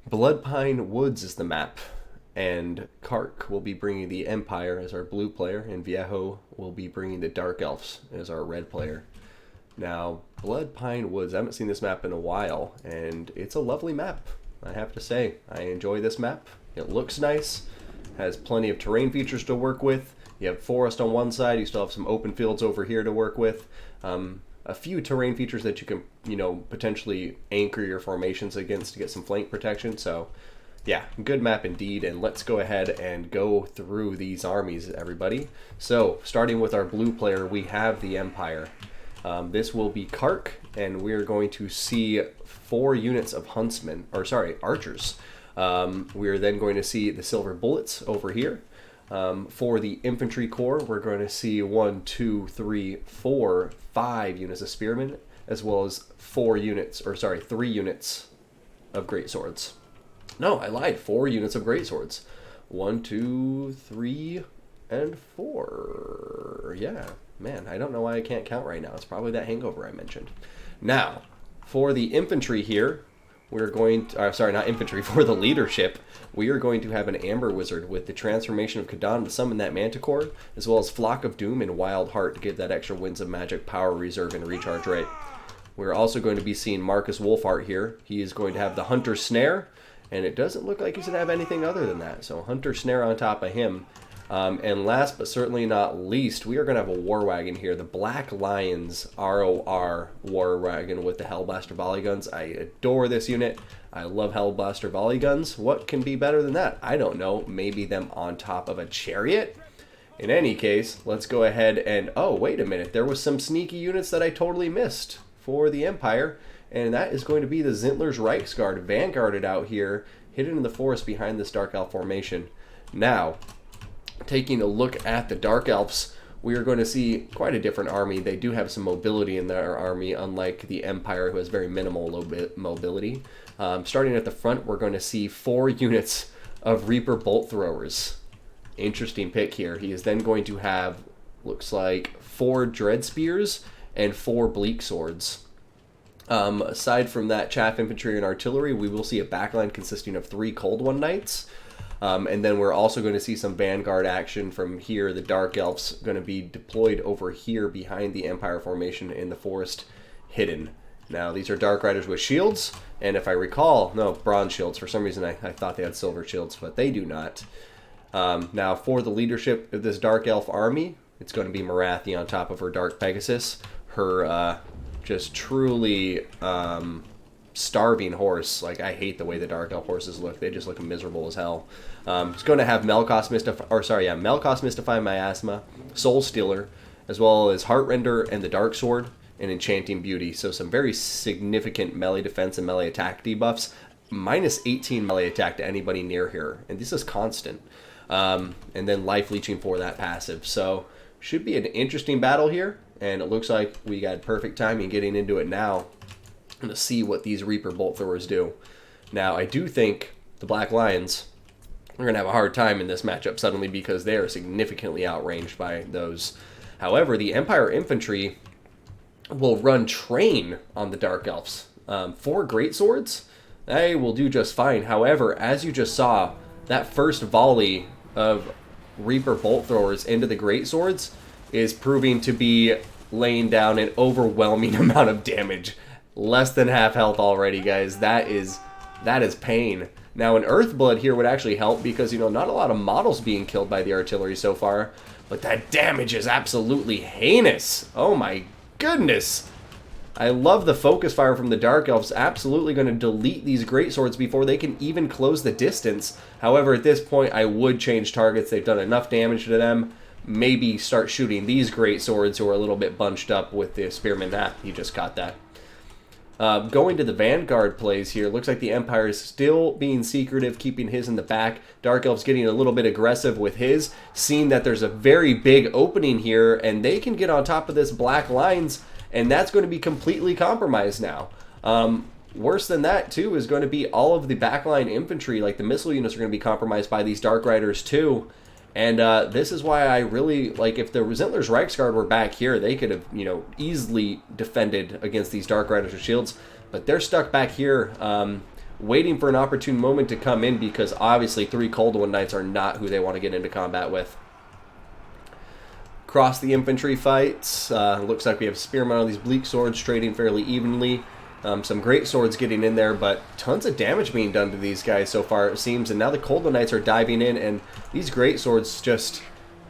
Bloodpine Woods is the map, and Kark will be bringing the Empire as our blue player, and Viejo will be bringing the Dark Elves as our red player. Now, Bloodpine Woods, I haven't seen this map in a while, and it's a lovely map, I have to say. I enjoy this map. It looks nice, has plenty of terrain features to work with. You have forest on one side, you still have some open fields over here to work with. A few terrain features that you can, potentially anchor your formations against to get some flank protection. So, yeah, good map indeed. And let's go ahead and go through these armies, everybody. So, starting with our blue player, we have the Empire. This will be Kark, and we're going to see 4 units of archers. We're then going to see the silver bullets over here. For the infantry corps, we're going to see 1, 2, 3, 4, 5 units of spearmen, as well as 3 units of greatswords. No, I lied. 4 units of greatswords. 1, 2, 3, and 4. Yeah, man, I don't know why I can't count right now. It's probably that hangover I mentioned. Now, for the infantry here, we're going to, not infantry, for the leadership, we are going to have an Amber Wizard with the transformation of Kadan to summon that Manticore, as well as Flock of Doom and Wild Heart to give that extra Winds of Magic power reserve and recharge rate. We're also going to be seeing Marcus Wolfheart here. He is going to have the Hunter Snare, and it doesn't look like he's going to have anything other than that. So Hunter Snare on top of him. And last but certainly not least, we are going to have a War Wagon here. The Black Lions ROR War Wagon with the Hellblaster Volley Guns. I adore this unit. I love Hellblaster Volley Guns. What can be better than that? I don't know. Maybe them on top of a chariot? In any case, let's go ahead and... Oh, wait a minute. There was some sneaky units that I totally missed for the Empire. And that is going to be the Zintler's Reichsguard, vanguarded out here, hidden in the forest behind this Dark Elf formation. Now, taking a look at the Dark Elves, we are going to see quite a different army. They do have some mobility in their army, unlike the Empire, who has very minimal mobility. Starting at the front, we're going to see 4 units of Reaper Bolt Throwers. Interesting pick here. He is then going to have, looks like, 4 Dread Spears and 4 Bleak Swords. Aside from that, Chaff Infantry and Artillery, we will see a backline consisting of 3 Cold One Knights. And then we're also going to see some Vanguard action from here. The Dark Elves going to be deployed over here behind the Empire formation in the forest, hidden. Now, these are Dark Riders with shields, and if I recall, no, bronze shields. For some reason, I thought they had silver shields, but they do not. Now, for the leadership of this Dark Elf army, it's going to be Marathi on top of her Dark Pegasus. Her just truly... starving horse. Like, I hate the way the Dark Elf horses look. They just look miserable as hell. It's going to have Melkos Mystify Miasma, Soul Stealer, as well as Heartrender and the Dark Sword and Enchanting Beauty. So some very significant melee defense and melee attack debuffs. Minus 18 melee attack to anybody near here. And this is constant. And then life leeching for that passive. So should be an interesting battle here. And it looks like we got perfect timing getting into it now to see what these Reaper Bolt Throwers do. Now, I do think the Black Lions are going to have a hard time in this matchup suddenly because they are significantly outranged by those. However, the Empire Infantry will run train on the Dark Elves. 4 Greatswords, they will do just fine. However, as you just saw, that first volley of Reaper Bolt Throwers into the Greatswords is proving to be laying down an overwhelming amount of damage. Less than half health already, guys. That is pain. Now, an Earthblood here would actually help because, not a lot of models being killed by the artillery so far. But that damage is absolutely heinous. Oh my goodness. I love the focus fire from the Dark Elves. Absolutely going to delete these Greatswords before they can even close the distance. However, at this point, I would change targets. They've done enough damage to them. Maybe start shooting these Greatswords who are a little bit bunched up with the Spearman. He just got that. Going to the Vanguard plays here, looks like the Empire is still being secretive, keeping his in the back. Dark Elf's getting a little bit aggressive with his, seeing that there's a very big opening here, and they can get on top of this Black Lines, and that's going to be completely compromised now. Worse than that, too, is going to be all of the backline infantry, like the missile units are going to be compromised by these Dark Riders, too. And this is why I really, like, if the Zintler's Reichsguard were back here, they could have, easily defended against these Dark Riders with shields. But they're stuck back here waiting for an opportune moment to come in, because obviously 3 Cold One Knights are not who they want to get into combat with. Across the infantry fights, looks like we have Spearmen on these Bleak Swords trading fairly evenly. Some great swords getting in there, but tons of damage being done to these guys so far, it seems. And now the Cold One Knights are diving in, and these great swords just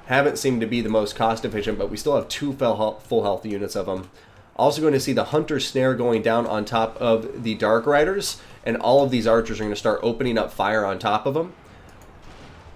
haven't seemed to be the most cost efficient, but we still have 2 full health units of them. Also going to see the Hunter Snare going down on top of the Dark Riders, and all of these archers are going to start opening up fire on top of them.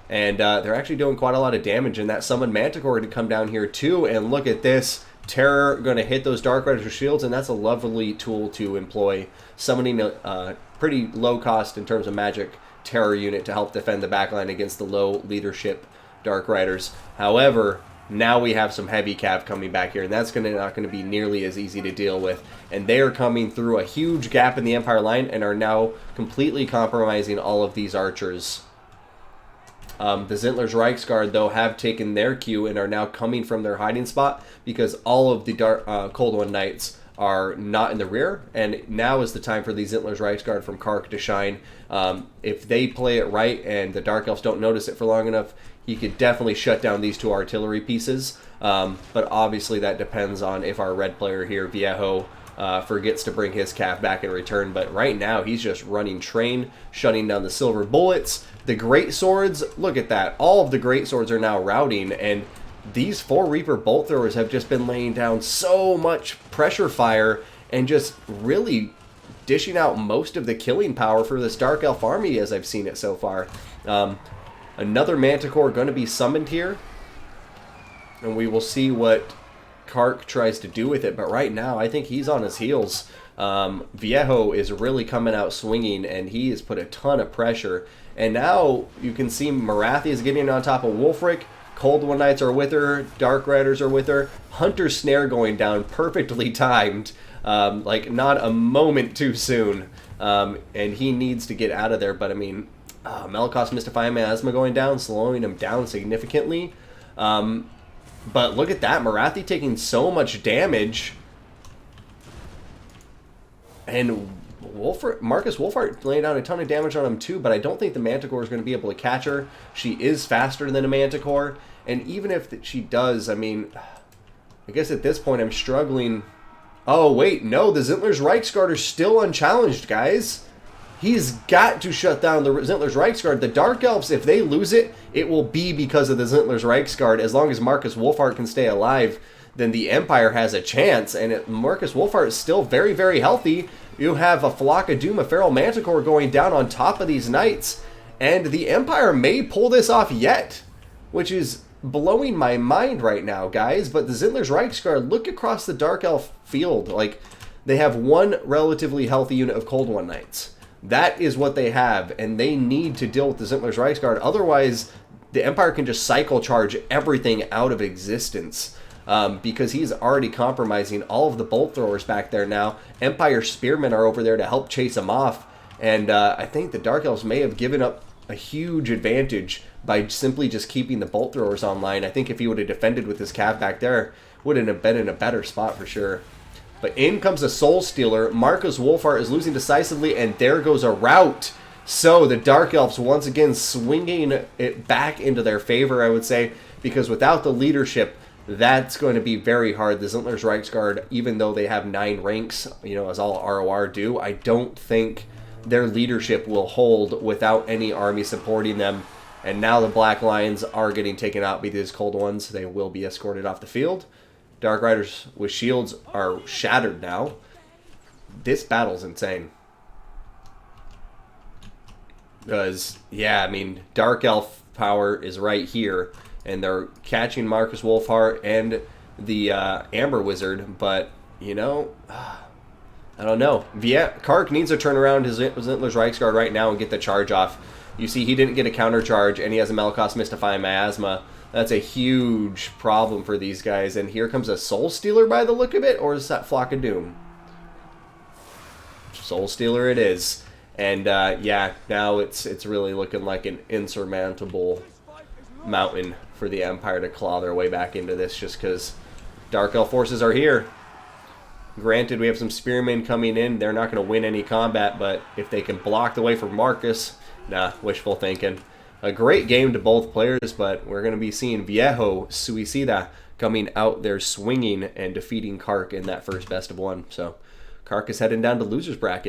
And they're actually doing quite a lot of damage, and that Summoned Manticore to come down here too, and look at this. Terror going to hit those Dark Riders with shields, and that's a lovely tool to employ. Summoning a pretty low cost in terms of magic Terror unit to help defend the backline against the low leadership Dark Riders. However, now we have some heavy cav coming back here, and that's not going to be nearly as easy to deal with. And they are coming through a huge gap in the Empire line and are now completely compromising all of these archers. The Zintler's Reichsguard, though, have taken their cue and are now coming from their hiding spot, because all of the Cold One Knights are not in the rear, and now is the time for the Zintler's Reichsguard from Kark to shine. If they play it right and the Dark Elves don't notice it for long enough, he could definitely shut down these 2 artillery pieces, but obviously that depends on if our red player here, Viejo, forgets to bring his calf back in return. But right now, he's just running train, shutting down the silver bullets. The great swords, look at that. All of the great swords are now routing, and these 4 Reaper bolt throwers have just been laying down so much pressure fire and just really dishing out most of the killing power for this Dark Elf army as I've seen it so far. Another Manticore going to be summoned here, and we will see what Kark tries to do with it, but right now I think he's on his heels. Viejo is really coming out swinging, and he has put a ton of pressure. And now you can see Marathi is getting on top of Wulfric. Cold One Knights are with her. Dark Riders are with her. Hunter Snare going down, perfectly timed. Like not a moment too soon. And he needs to get out of there. But I mean, Malakos Mystifying Miasma going down, slowing him down significantly. But look at that. Marathi taking so much damage. And Marcus Wolfhart laying down a ton of damage on him too, but I don't think the Manticore is going to be able to catch her. She is faster than a Manticore, and even if she does, I mean, I guess at this point I'm struggling. Oh, wait, no, the Zintler's Reichsguard are still unchallenged, guys. He's got to shut down the Zintler's Reichsguard. The Dark Elves, if they lose it, it will be because of the Zintler's Reichsguard. As long as Marcus Wolfhart can stay alive, then the Empire has a chance. And Marcus Wolfhart is still very, very healthy. You have a Flock of Doom, a Feral Manticore going down on top of these knights. And the Empire may pull this off yet, which is blowing my mind right now, guys. But the Zintler's Reichsguard, look across the Dark Elf field. Like, they have 1 relatively healthy unit of Cold One Knights. That is what they have, and they need to deal with the Zintler's Reichsguard. Otherwise, the Empire can just cycle charge everything out of existence. Because he's already compromising all of the bolt throwers back there now. Empire Spearmen are over there to help chase him off. And I think the Dark Elves may have given up a huge advantage by simply just keeping the bolt throwers online. I think if he would have defended with his cav back there, would have been in a better spot for sure. But in comes a Soul Stealer. Marcus Wolfhart is losing decisively, and there goes a rout. So the Dark Elves once again swinging it back into their favor, I would say, because without the leadership, that's going to be very hard. The Zintler's Reichsguard, even though they have 9 ranks, you know, as all ROR do, I don't think their leadership will hold without any army supporting them. And now the Black Lions are getting taken out by these Cold Ones. They will be escorted off the field. Dark Riders with shields are shattered now. This battle's insane. Because, yeah, I mean, Dark Elf power is right here. And they're catching Marcus Wolfhart and the Amber Wizard. But, you know, I don't know. Kark needs to turn around his Zintler's Reichsguard right now and get the charge off. You see, he didn't get a counter charge, and he has a Malakos Mystifying Miasma. That's a huge problem for these guys. And here comes a Soul Stealer by the look of it, or is that Flock of Doom? Soul Stealer it is. And, yeah, now it's really looking like an insurmountable mountain for the Empire to claw their way back into this, just because Dark Elf forces are here. Granted, we have some spearmen coming in. They're not going to win any combat, but if they can block the way for Marcus, nah, wishful thinking. A great game to both players, but we're going to be seeing Viejo, Suicida, coming out there swinging and defeating Kark in that first best of one. So Kark is heading down to loser's bracket.